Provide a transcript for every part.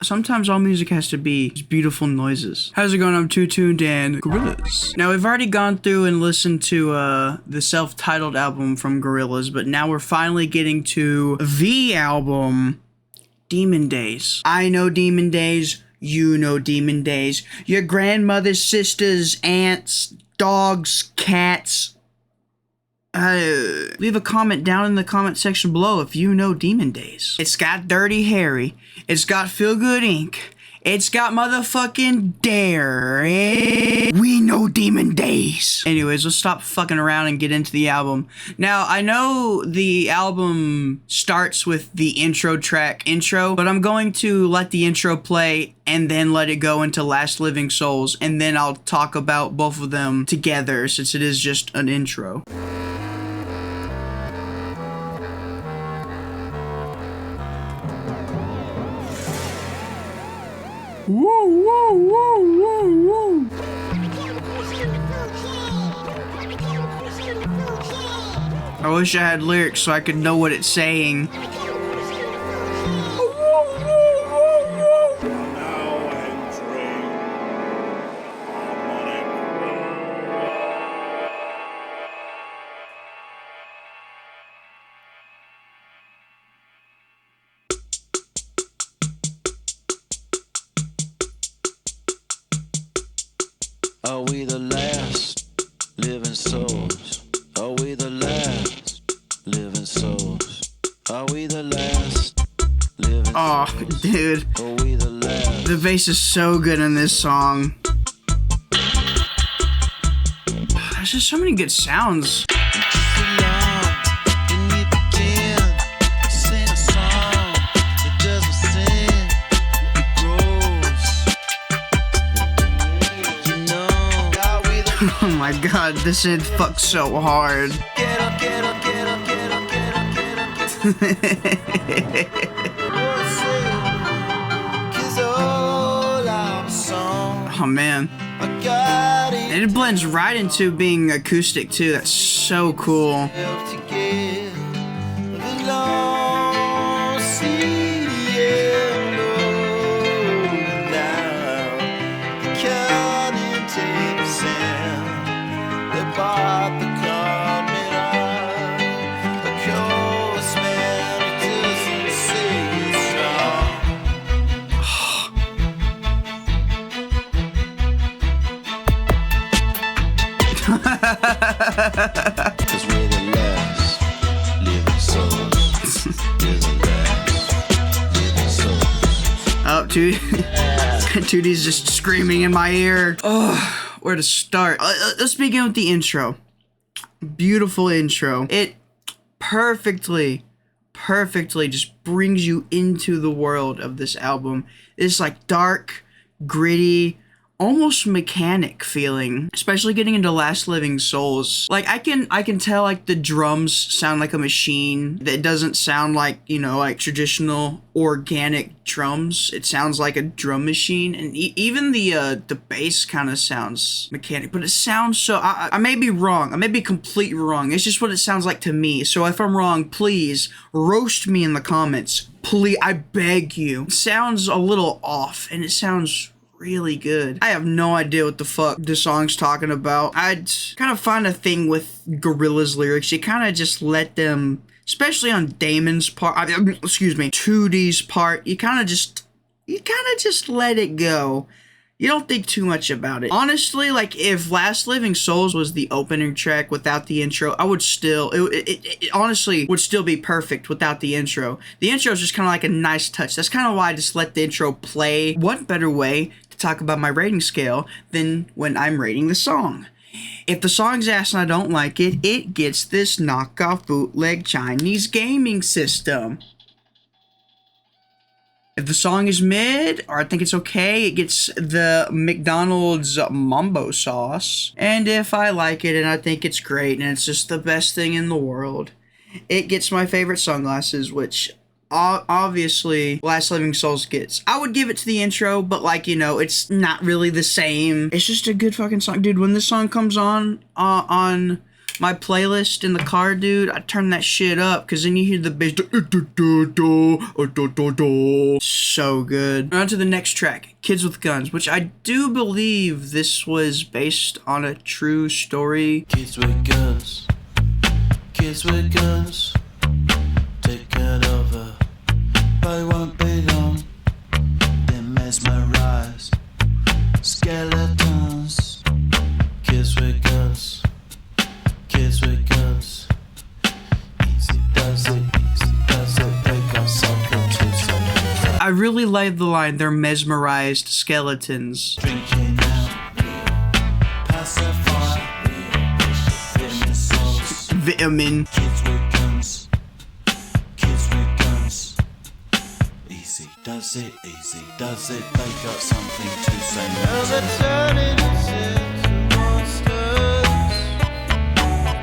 Sometimes all music has to be just beautiful noises. How's it going? I'm TwoTuned and Gorillaz. Now, we've already gone through and listened to the self-titled album from Gorillaz, but now we're finally getting to the album, Demon Days. I know Demon Days. You know Demon Days. Your grandmother's sisters, aunts, dogs, cats. Leave a comment down in the comment section below if you know Demon Days. It's got Dirty Harry. It's got Feel Good Inc. It's got motherfucking Dare. We know Demon Days. Anyways, let's stop fucking around and get into the album. Now, I know the album starts with the intro track, but I'm going to let the intro play and then let it go into Last Living Souls, and then I'll talk about both of them together since it is just an intro. Woo, woo, woo, woo, woo. I wish I had lyrics so I could know what it's saying. Are we the last living souls? Are we the last living souls? Are we the last living souls? Oh, dude. Are we the last? The bass is so good in this song. There's just so many good sounds. Oh my god, this shit fucks so hard. Get up, get up, get up, get up, get up, get up, get up. Oh man. And it blends right into being acoustic too. That's so cool. Cause we're the last living souls. We're the last living souls. Oh, 2D's just screaming in my ear. Oh, where to start? Let's begin with the intro. Beautiful intro. It perfectly just brings you into the world of this album. It's like dark, gritty, almost mechanic feeling, especially getting into Last Living Souls. Like I can tell like the drums sound like a machine. That doesn't sound like, you know, like traditional organic drums. It sounds like a drum machine, and even the bass kind of sounds mechanic, but it sounds so, I may be wrong. I may be completely wrong. It's just what it sounds like to me. So if I'm wrong, please roast me in the comments. Please, I beg you. It sounds a little off, and it sounds really good. I have no idea what the fuck the song's talking about. I'd kind of find a thing with Gorillaz lyrics. You kind of just let them, especially on Damon's part, 2D's part, you kind of just let it go. You don't think too much about it. Honestly, like if Last Living Souls was the opening track without the intro, I would still, it honestly would still be perfect without the intro. The intro is just kind of like a nice touch. That's kind of why I just let the intro play. What better way to talk about my rating scale than when I'm rating the song? If the song's ass and I don't like it, it gets this knockoff bootleg Chinese gaming system. If the song is mid, or I think it's okay, it gets the McDonald's Mambo sauce. And if I like it and I think it's great and it's just the best thing in the world, it gets my favorite sunglasses, which obviously Last Living Souls gets. I would give it to the intro, but like, you know, it's not really the same. It's just a good fucking song. Dude, when this song comes on My playlist in the car, dude, I turn that shit up, because then you hear the bass. So good. On to the next track, Kids with Guns, which I do believe this was based on a true story. Kids with guns, taken over, but it won't be long. They're mesmerized, skeletons. Kids with guns, easy does it, they got something to say. I really like the line, they're mesmerized skeletons. Drinking out, pacify, vitamin souls. Vitamin. Kids with guns, easy does it, they got something to say. Now they're turning us into monsters,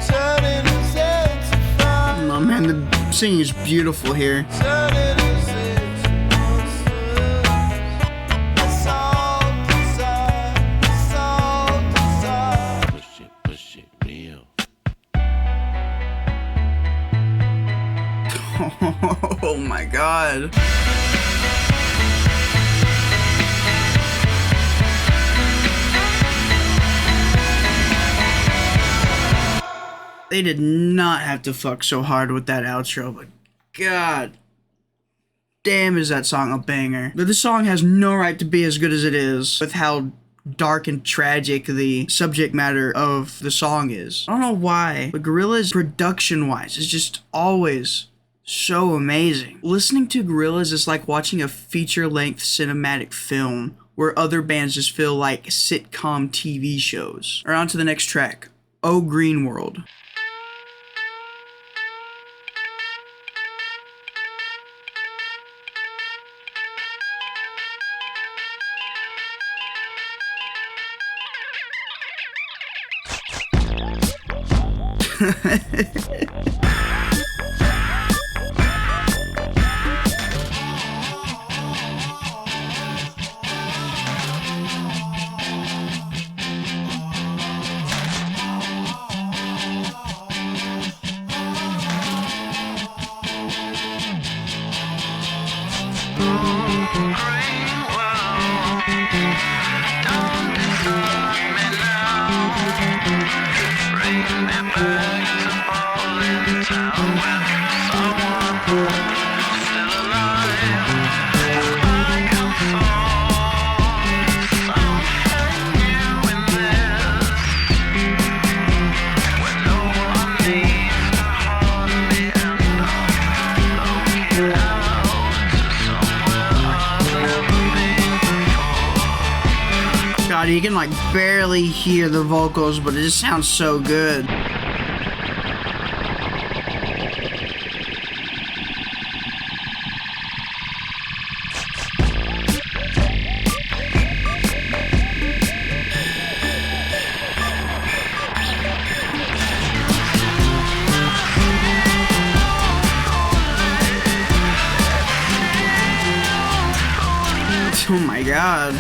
turning us into fire, Oh man, the singing is beautiful here. turning us into monsters. That's all desire, that's all desire. Push it real. Oh my god. They did not have to fuck so hard with that outro, but god damn is that song a banger. But this song has no right to be as good as it is with how dark and tragic the subject matter of the song is. I don't know why, but Gorillaz production-wise is just always so amazing. Listening to Gorillaz is like watching a feature-length cinematic film where other bands just feel like sitcom TV shows. Or on to the next track, Oh Green World. God, you can like barely hear the vocals, but it just sounds so good. Oh my god.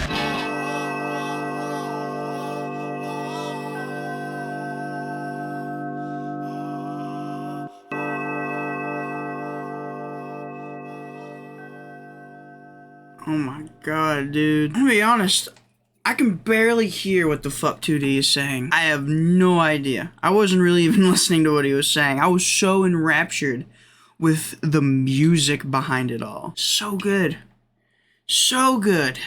Oh my god, dude. To be honest, I can barely hear what the fuck 2D is saying. I have no idea. I wasn't really even listening to what he was saying. I was so enraptured with the music behind it all. So good. So good.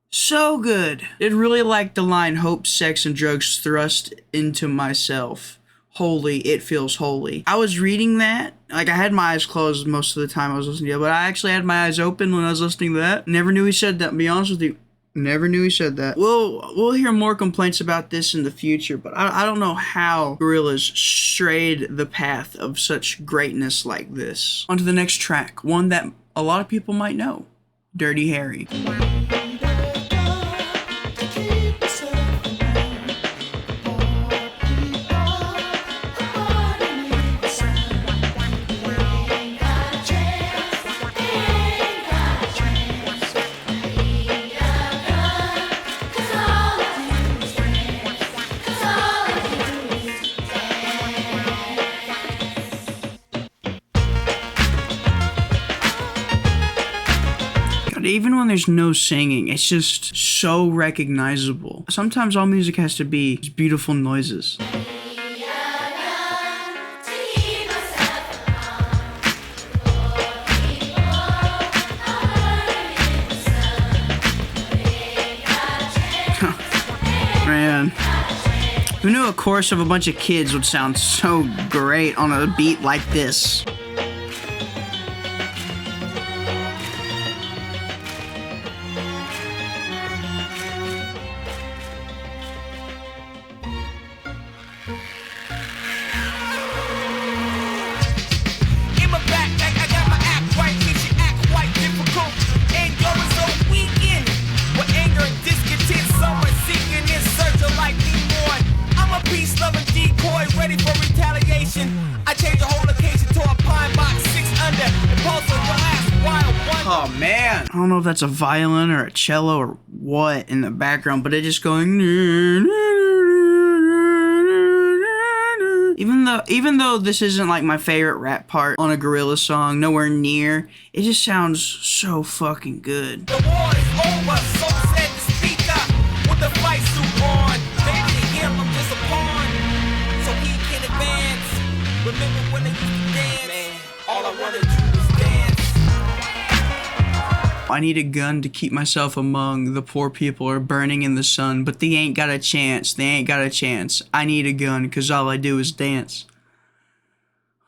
So good. It really liked the line, hope, sex, and drugs thrust into myself. Holy, it feels holy. I was reading that. Like, I had my eyes closed most of the time I was listening to it, but I actually had my eyes open when I was listening to that. Never knew he said that, to be honest with you. Never knew he said that. We'll hear more complaints about this in the future, but I don't know how Gorillaz strayed the path of such greatness like this. On to the next track, one that a lot of people might know, Dirty Harry. even when there's no singing, it's just so recognizable. Sometimes all music has to be just beautiful noises. Man, who knew a chorus of a bunch of kids would sound so great on a beat like this? Oh man, I don't know if that's a violin or a cello or what in the background, but it just going. Even though this isn't like my favorite rap part on a Gorillaz song, nowhere near, it just sounds so fucking good. The war is over, so said the speaker with the fight suit on. Maybe to him I'm just a pawn, so he can advance. Remember when they used to dance? Man, all I wanted to do was dance. I need a gun to keep myself among the poor people who are burning in the sun, but they ain't got a chance. They ain't got a chance. I need a gun because all I do is dance.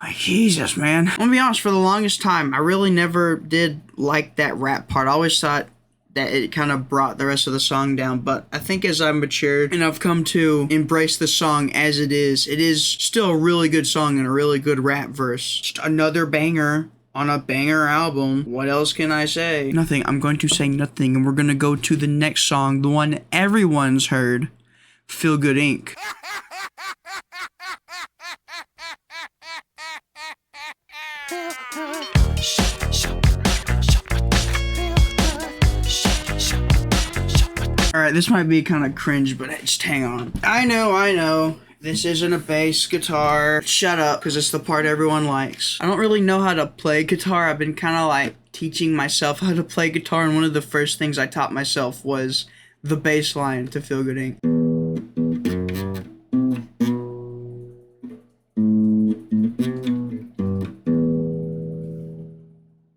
Like, Jesus, man. I'm gonna be honest, for the longest time, I really never did like that rap part. I always thought that it kind of brought the rest of the song down, but I think as I've matured and I've come to embrace the song as it is still a really good song and a really good rap verse. Just another banger on a banger album. What else can I say? Nothing. I'm going to say nothing, and we're gonna go to the next song, the one everyone's heard, Feel Good Inc. Alright, this might be kind of cringe, but just hang on. I know. This isn't a bass guitar. Shut up, because it's the part everyone likes. I don't really know how to play guitar. I've been kind of like teaching myself how to play guitar, and one of the first things I taught myself was the bass line to Feel Good Inc.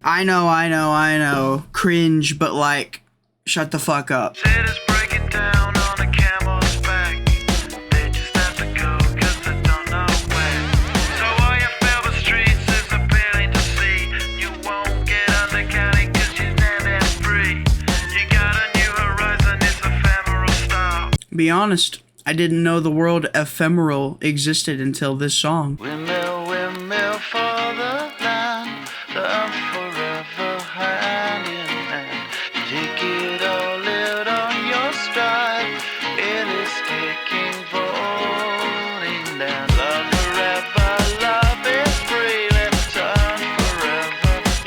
I know. Cringe, but like, shut the fuck up. Be honest, I didn't know the word ephemeral existed until this song. Windmill, windmill for the land, love forever hand in hand. Take it all, live on your stride. It is taking, falling down. Love forever, love is free. Let's turn forever.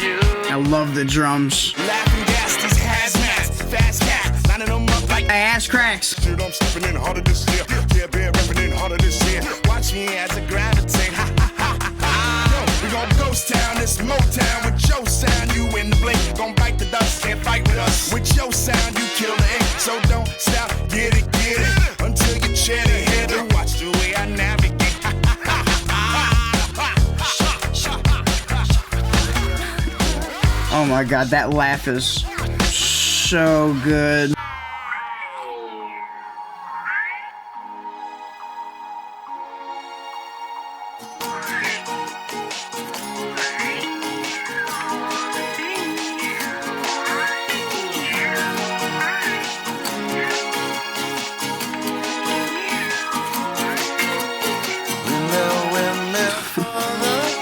You. I love the drums. Laughing gas, these hazmats, fast cat, lining them up like ass cracks. Dude, I'm stepping in harder this year. Yeah, bear repping in harder this year. Watch me as I gravitate. Ha ha ha ha ha. We gon' ghost town, this Motown with your sound. You in the blink, gon' bite the dust, can't fight with us. With your sound, you kill the ink. So don't stop, get it, until you chat ahead and watch the way I navigate. Oh my god, that laugh is so good.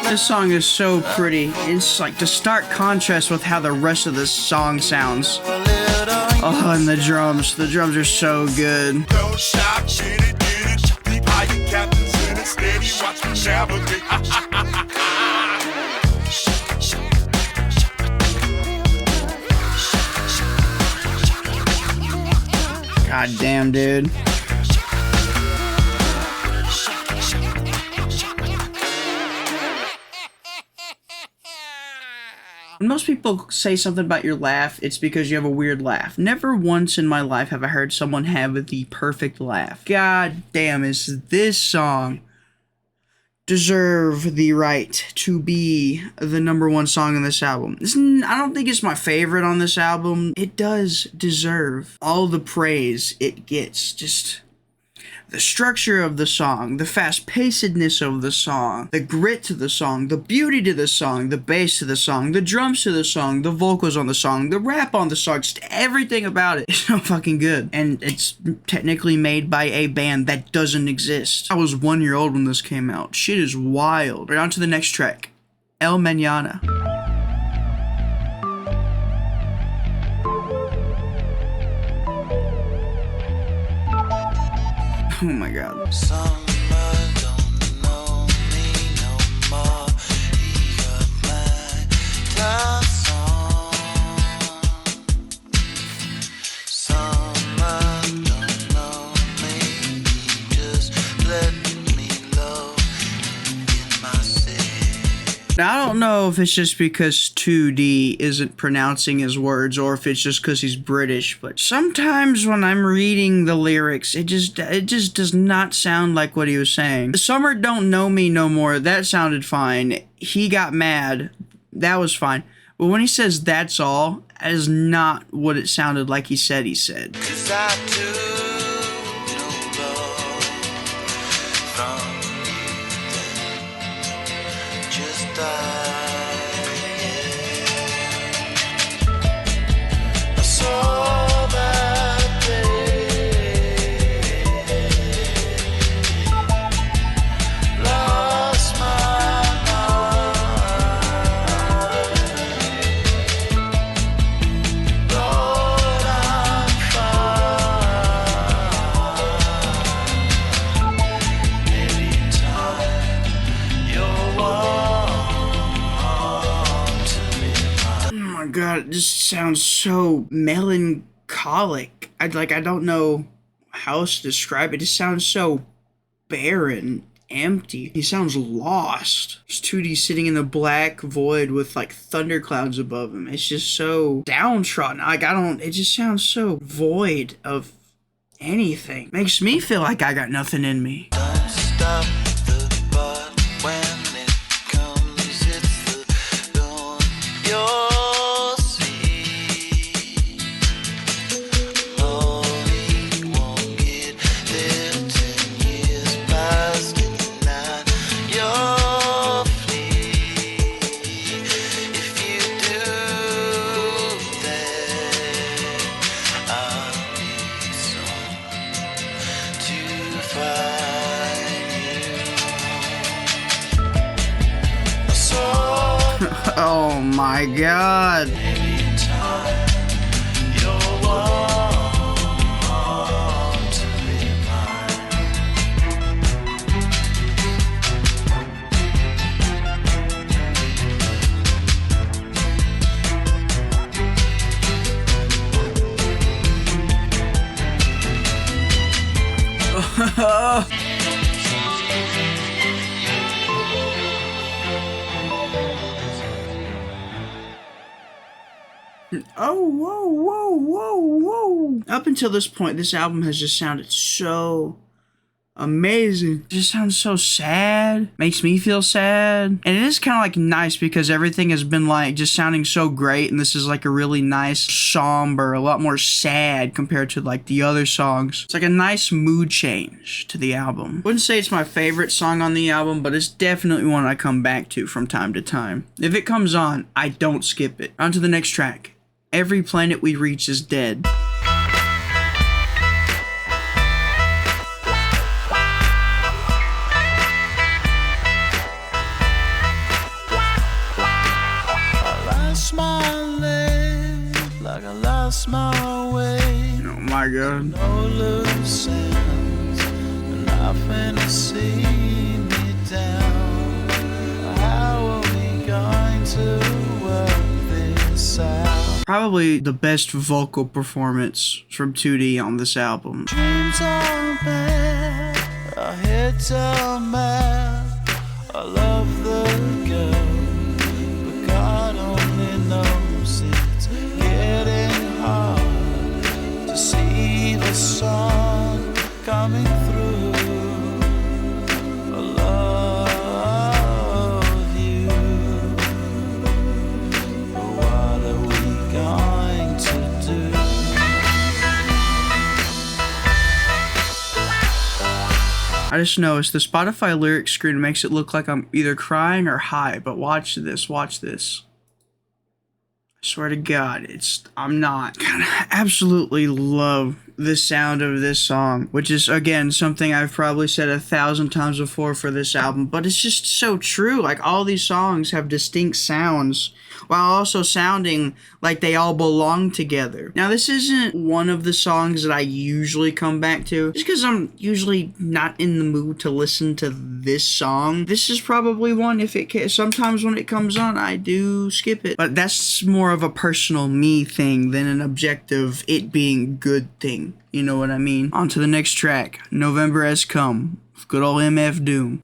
This song is so pretty. It's like to stark contrast with how the rest of the song sounds. Oh, and the drums. The drums are so good. Don't stop, get it. Deep high, captains in it, steady. Watch me navigate. God damn, dude. When most people say something about your laugh, it's because you have a weird laugh. Never once in my life have I heard someone have the perfect laugh. God damn, is this song deserve the right to be the #1 song on this album. I don't think it's my favorite on this album. It does deserve all the praise it gets. Just the structure of the song, the fast-pacedness of the song, the grit to the song, the beauty to the song, the bass to the song, the drums to the song, the vocals on the song, the rap on the song, just everything about it is so fucking good. And it's technically made by a band that doesn't exist. I was 1 year old when this came out. Shit is wild. Right on to the next track, El Mañana. Oh my god. Summer don't know me no more. He got my glass on. Summer don't know me. He just let me low in my city. Now, I don't know if it's just because 2D isn't pronouncing his words or if it's just because he's British, but sometimes when I'm reading the lyrics, it just does not sound like what he was saying. Summer don't know me no more, that sounded fine. He got mad, that was fine. But when he says that's all, that is not what it sounded like he said he said. 'Cause I do no love from you then. Just I saw that day, lost my mind. Lord, I'm fine. Anytime you're Oh my god, it just sounds so melancholic. I don't know how else to describe it. It sounds so barren, empty. He sounds lost. There's 2D sitting in the black void with like thunderclouds above him. It's just so downtrodden. It just sounds so void of anything. Makes me feel like I got nothing in me. Don't stop the but when it comes, it's the dawn. You'll see. Lonely won't get there 10 years past in 9. You'll flee if you do that. I'll be someone to find you. I saw Oh my god. anytime you're want to be Oh, whoa, whoa, whoa, whoa. Up until this point, this album has just sounded so amazing. It just sounds so sad. Makes me feel sad. And it is kind of like nice because everything has been like just sounding so great. And this is like a really nice, somber, a lot more sad compared to like the other songs. It's like a nice mood change to the album. Wouldn't say it's my favorite song on the album, but it's definitely one I come back to from time to time. If it comes on, I don't skip it. On to the next track. Every planet we reach is dead. lost my life like I lost my way. Oh my god. No loose ends, nothing to see me down. How are we going to work this out? Probably the best vocal performance from 2D on this album. Dreams are bad, our heads are mad. I love the girl, but God only knows. coming through. I love you. But what are we going to do? I just noticed the Spotify lyric screen makes it look like I'm either crying or high, but watch this, watch this. I swear to God, I'm not. God, I absolutely love the sound of this song, which is, again, something I've probably said 1,000 times before for this album, but it's just so true. Like, all these songs have distinct sounds while also sounding like they all belong together. Now, this isn't one of the songs that I usually come back to, just because I'm usually not in the mood to listen to this song. This is probably one, sometimes when it comes on, I do skip it. But that's more of a personal me thing than an objective it being good thing. You know what I mean? On to the next track, November Has Come, with good old MF Doom.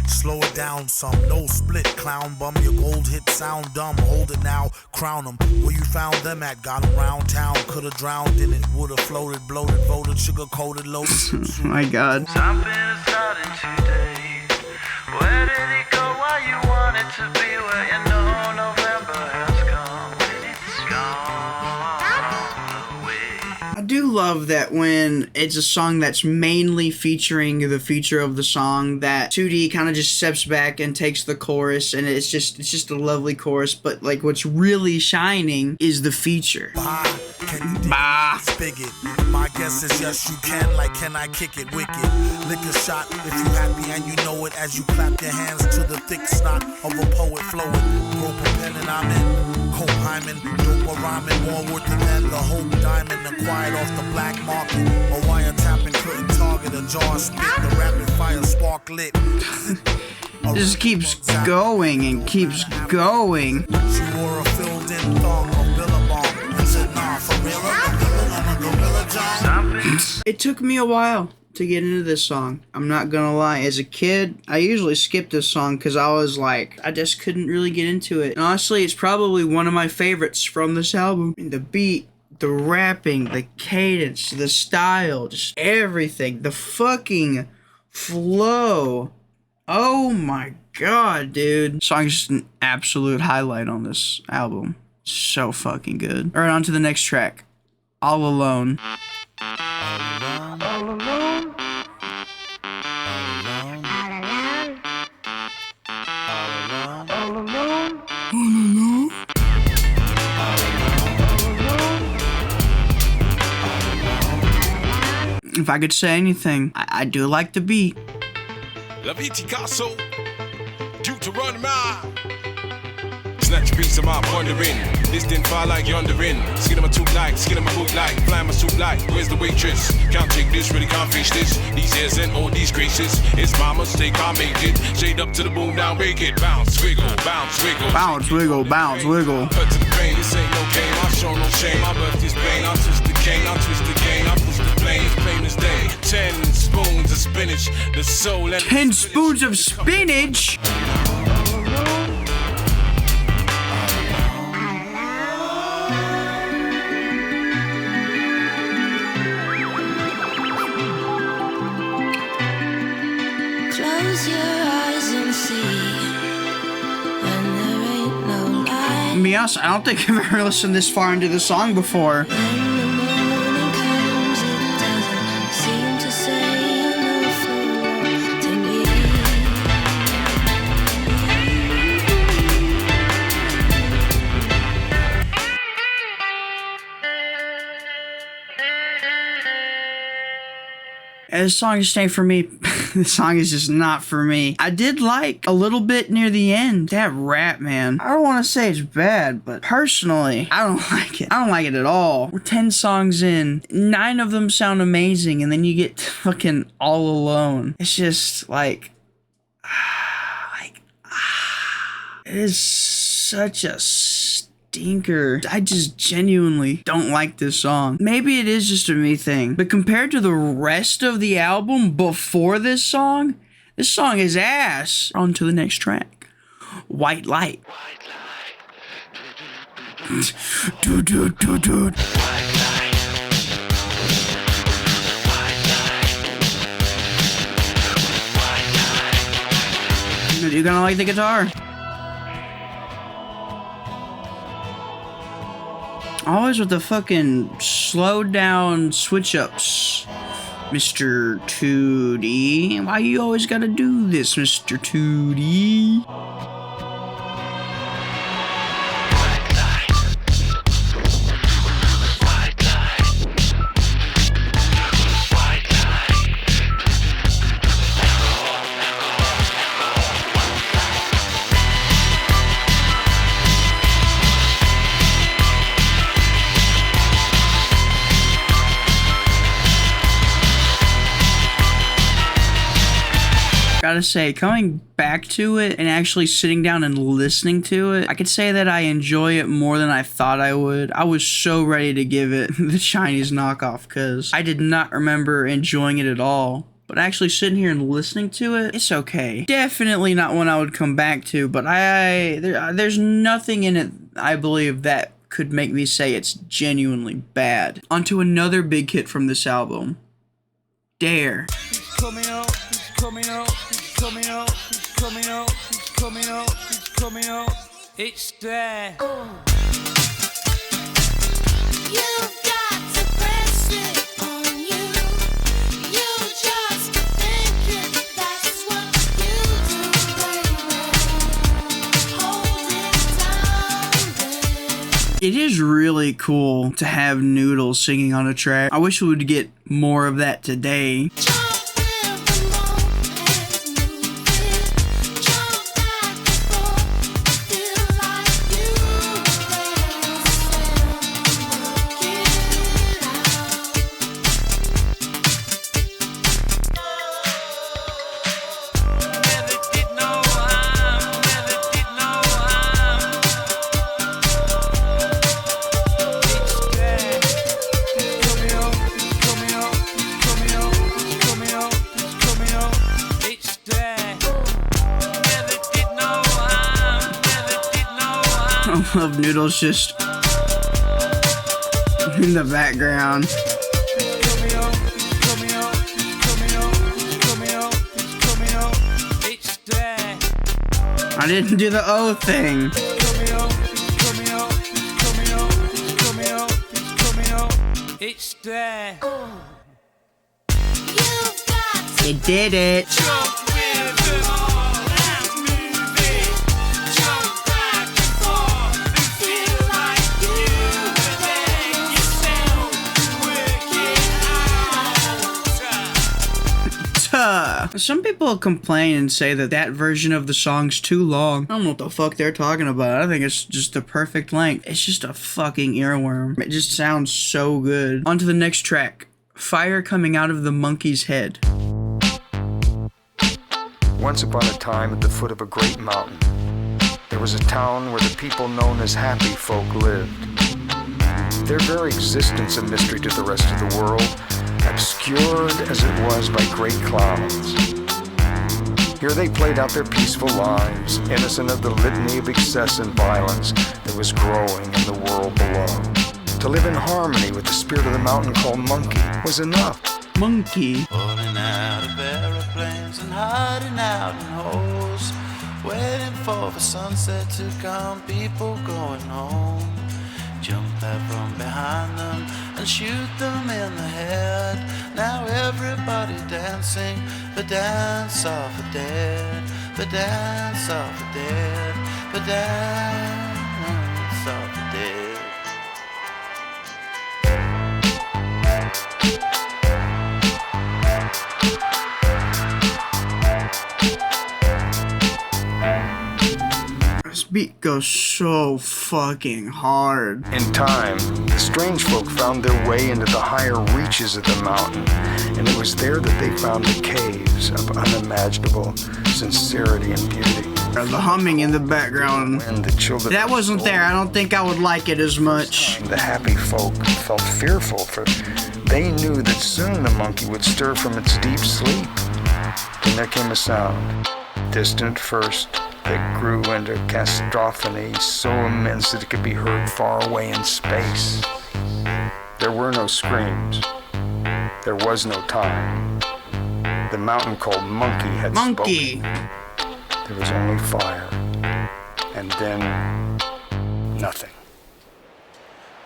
Slow it down some, no split, clown bum. Your gold hit sound dumb, hold it now, crown them. Where you found them at, got them round town. Could've drowned in it, would've floated, bloated, voted, sugar coated, loaded. Oh my God. Something is starting today. Where did it go? Why you want it to be? Where you know November has come. It's gone away. I do love that when it's a song that's mainly featuring the feature of the song, that 2D kind of just steps back and takes the chorus, and it's just a lovely chorus, but like what's really shining is the feature. Can you dig spigot? My guess is yes you can, like can I kick it wicked? Lick a shot if you happy and you know it, as you clap your hands to the thick snot of a poet flowing. Rope a pen and I'm in. Hope hymen, dope or rhyming, more worth the pen, the hope diamond, acquired off the black market. A wiretapping couldn't target a jar spit, the rapid fire spark lit. Just keeps going and keeps going. She wore a filled in thong of Billabong and said, nah, for real, I'm a gorilla John. It took me a while to get into this song. I'm not gonna lie. As a kid, I usually skipped this song because I was like, I just couldn't really get into it. And honestly, it's probably one of my favorites from this album. The beat, the rapping, the cadence, the style, just everything. The fucking flow. Oh my God, dude. The song is just an absolute highlight on this album. So fucking good. Alright, on to the next track. All Alone. All alone. All alone. If I could say anything, I do like the beat. La Viticasso, due to run my snatch a piece of my wondering. This didn't fall like yondering. Skin of my tooth like, skin of my boot like, fly my suit like. Where's the waitress? Can't take this, really can't face this. These airs and all these graces. It's my mistake, I make it. Shade up to the boom, down, break it. Bounce, wiggle, bounce, wiggle. Bounce, wiggle, bounce, wiggle. Cut to the pain, this ain't no game. I show no shame. I birth this pain. I twist the cane, I twist the cane. I push the plane, it's plain as day. 10 spoons of spinach, the soul and 10 spoons of spinach? Close your eyes and see when there ain't no light. To be honest, I don't think I've ever listened this far into the song before. When the morning comes, it doesn't seem to say enough to me. And this song just ain't for me. This song is just not for me. I did like a little bit near the end. That rap, man. I don't want to say it's bad, but personally, I don't like it. I don't like it at all. We're 10 songs in. 9 of them sound amazing, and then you get fucking All Alone. It's just like... it is such a stinker. I just genuinely don't like this song. Maybe it is just a me thing, but compared to the rest of the album before this song, This song is ass. On to the next track. White Light. Dude. You're gonna like the guitar. Always with the fucking slowed down switch ups, Mr. 2D. Why you always gotta do this, Mr. 2D? Gotta say, coming back to it and actually sitting down and listening to it, I could say that I enjoy it more than I thought I would. I was so ready to give it the Chinese knockoff because I did not remember enjoying it at all. But actually sitting here and listening to it, it's okay. Definitely not one I would come back to, but there's nothing in it, I believe, that could make me say it's genuinely bad. Onto another big hit from this album, Dare. Coming up, coming up, coming up, coming up, coming up, coming up. It's there. You've got to press it on you. You just think it, that's what you do, baby. Hold it down, baby. It is really cool to have Noodles singing on a track. I wish we would get more of that today. Jump with the moment, move it. Jump back and forth, feel like you work it Never did no harm, never did no harm. It's there. It's coming up, it's coming up, it's coming up, it's coming up, it's coming up. It's there. Never did no harm, never did no harm. I love Noodles just in the background. It's coming up, it's coming up, it's coming up, it's coming up, it's coming up. It's there. I didn't do the O thing. It's coming up, it's coming up, it's coming up, it's coming up, it's coming up. It's there. You've got to It did it. Jump with the ball and move it. Jump back and forth and feel like you make yourself work it out. Some people complain and say that that version of the song's too long. I don't know what the fuck they're talking about. I think it's just the perfect length. It's just a fucking earworm. It just sounds so good. On to the next track. Fire coming out of the monkey's head. Once upon a time, at the foot of a great mountain, there was a town where the people known as happy folk lived. Their very existence a mystery to the rest of the world, obscured as it was by great clouds. Here they played out their peaceful lives, innocent of the litany of excess and violence that was growing in the world below. To live in harmony with the spirit of the mountain called Monkey was enough. Monkey. Falling out of aeroplanes and hiding out in holes, waiting for the sunset to come, people going home. Jump out from behind them and shoot them in the head. Now everybody dancing the dance of the dead, the dance of the dead, the dance of the dead. This beat goes so fucking hard. In time, the strange folk found their way into the higher reaches of the mountain, and it was there that they found the caves of unimaginable sincerity and beauty. The humming in the background. And the children. That wasn't there. I don't think I would like it as much. The happy folk felt fearful for They knew that soon the monkey would stir from its deep sleep. Then there came a sound, distant at first, that grew into cacophony so immense that it could be heard far away in space. There were no screams. There was no time. The mountain called Monkey had Monkey. spoken. There was only fire. And then nothing.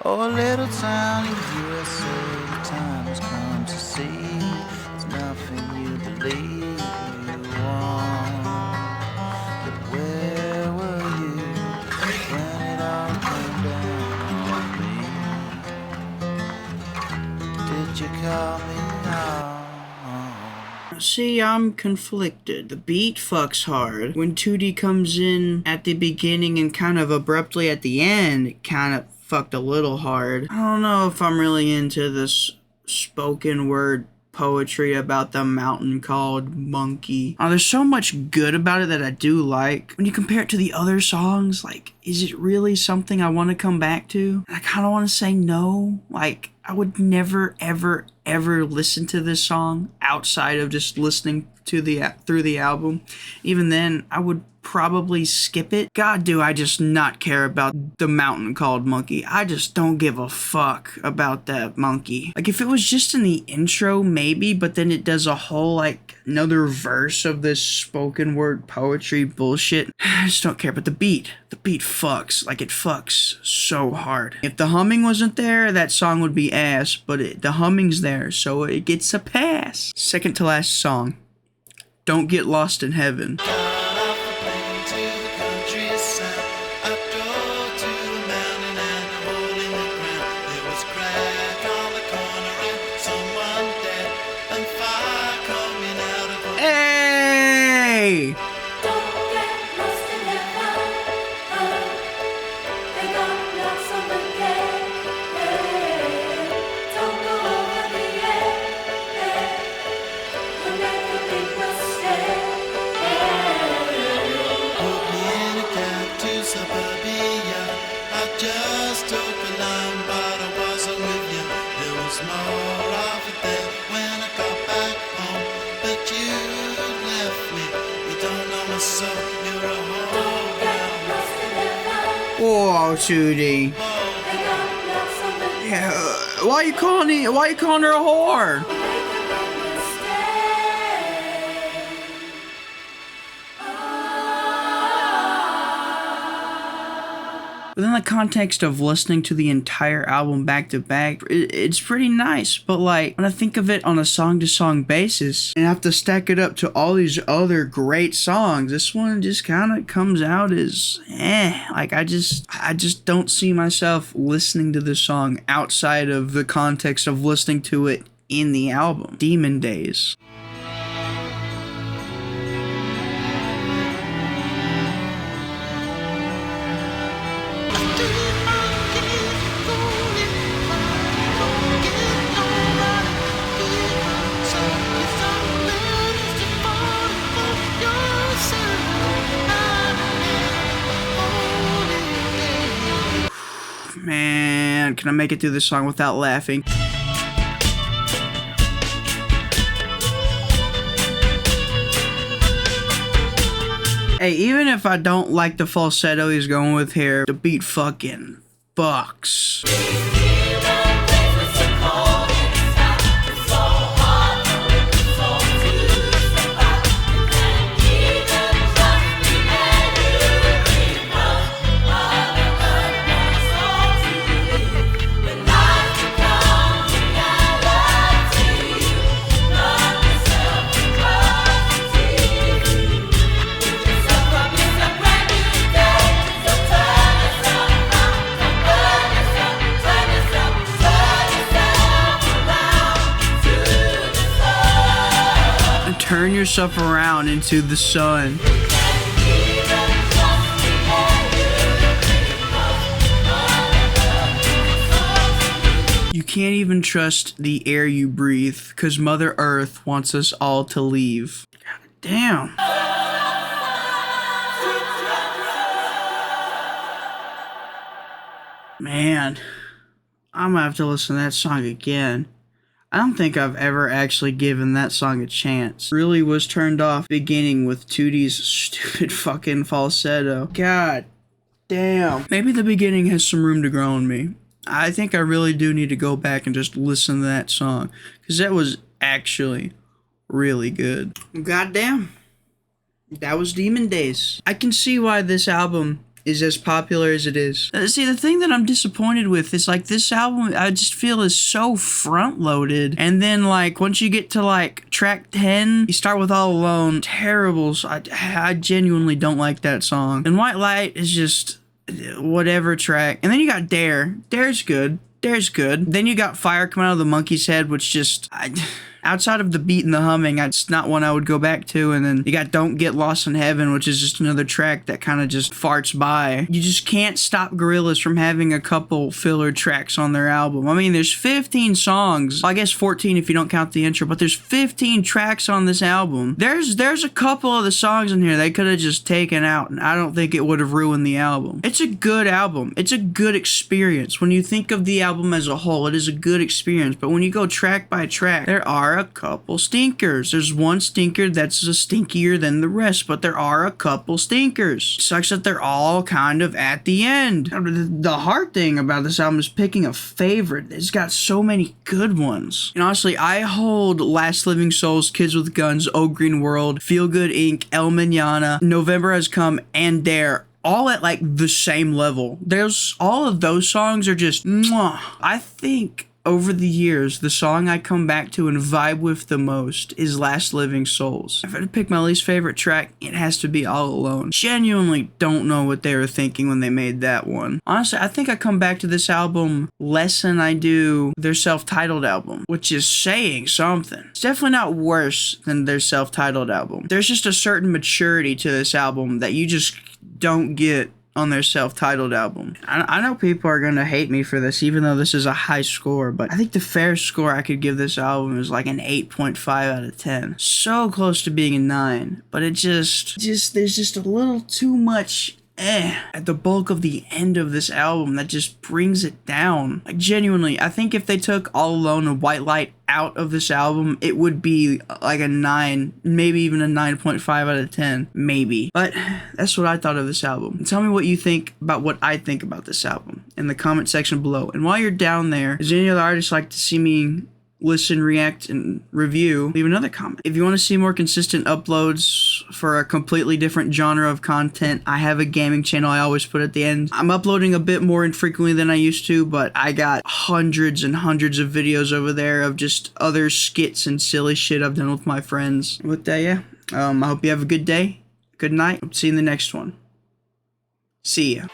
Oh, a little town in USA, the time has come to see there's nothing you believe you want. But where were you when it all came down on me? Did you call me out? See, I'm conflicted. The beat fucks hard. When 2D comes in at the beginning and kind of abruptly at the end, it kind of fucked a little hard. I don't know if I'm really into this spoken word poetry about the mountain called Monkey. There's so much good about it that I do like. When you compare it to the other songs, like, is it really something I want to come back to? I kind of want to say no. Like, I would never, ever, ever listen to this song outside of just listening to through the album. Even then, I would probably skip it. God, do I just not care about the mountain called Monkey. I just don't give a fuck about that monkey. Like, if it was just in the intro, maybe, but then it does a whole, like, another verse of this spoken word poetry bullshit. I just don't care. But the beat fucks. Like, it fucks so hard. If the humming wasn't there, that song would be ass, but the humming's there, so it gets a pass. Second to last song. Don't Get Lost in Heaven. Hey! Don't get lost in heaven. They got lots of the gate. Don't go over the edge. You'll make a big mistake. Put me in a cab to suburbia. I just took a line, but I wasn't with you. There was more of it there when I got back home. But you left me. You don't know my soul. You're a whore. Get lost in heaven. Whoa, Judy. They got lots of the Yeah, why you calling her a whore? make a big mistake. Within the context of listening to the entire album back to back, it's pretty nice. But like, when I think of it on a song to song basis and I have to stack it up to all these other great songs, this one just kind of comes out as like, I just don't see myself listening to this song outside of the context of listening to it in the album. Demon Days. Man, can I make it through this song without laughing? Hey, even if I don't like the falsetto he's going with here, the beat fucking fucks. Turn yourself around into the sun. You can't even trust the air you breathe, cause Mother Earth wants us all to leave. God damn. Man, I'm gonna have to listen to that song again. I don't think I've ever actually given that song a chance. Really was turned off beginning with Tootie's stupid fucking falsetto. God damn. Maybe the beginning has some room to grow on me. I think I really do need to go back and just listen to that song, because that was actually really good. Goddamn. That was Demon Days. I can see why this album is as popular as it is. See, the thing that I'm disappointed with is, like, this album, I just feel is so front-loaded. And then, like, once you get to, like, track 10, you start with All Alone. Terrible. So I genuinely don't like that song. And White Light is just whatever track. And then you got Dare. Dare's good. Dare's good. Then you got Fire Come Out of the Monkey's Head, which just... outside of the beat and the humming, it's not one I would go back to. And then you got Don't Get Lost in Heaven, which is just another track that kind of just farts by. You just can't stop Gorillaz from having a couple filler tracks on their album. I mean, there's 15 songs. Well, I guess 14 if you don't count the intro, but there's 15 tracks on this album. There's a couple of the songs in here they could have just taken out, and I don't think it would have ruined the album. It's a good album. It's a good experience. When you think of the album as a whole, it is a good experience. But when you go track by track, there are a couple stinkers. There's one stinker that's stinkier than the rest, but there are a couple stinkers. Sucks that they're all kind of at the end. The hard thing about this album is picking a favorite. It's got so many good ones. And honestly, I hold Last Living Souls, Kids with Guns, Oh Green World, Feel Good Inc., El Mañana, November Has Come, and Dare all at like the same level. There's all of those songs are just mwah. I think over the years, the song I come back to and vibe with the most is Last Living Souls. If I had to pick my least favorite track, it has to be All Alone. Genuinely don't know what they were thinking when they made that one. Honestly, I think I come back to this album less than I do their self-titled album, which is saying something. It's definitely not worse than their self-titled album. There's just a certain maturity to this album that you just don't get on their self-titled album. I know people are gonna hate me for this, even though this is a high score, but I think the fair score I could give this album is like an 8.5 out of 10. So close to being a 9, but it just there's just a little too much at the bulk of the end of this album that just brings it down. Like, genuinely, I think if they took All Alone and White Light out of this album, it would be like a 9, maybe even a 9.5 out of 10, maybe. But that's what I thought of this album. And tell me what you think about what I think about this album in the comment section below. And while you're down there, is there any other artists like to see me listen, react, and review? Leave another comment. If you want to see more consistent uploads for a completely different genre of content, I have a gaming channel I always put at the end. I'm uploading a bit more infrequently than I used to, but I got hundreds and hundreds of videos over there of just other skits and silly shit I've done with my friends. With that, yeah, I hope you have a good day, good night. See you in the next one. See ya.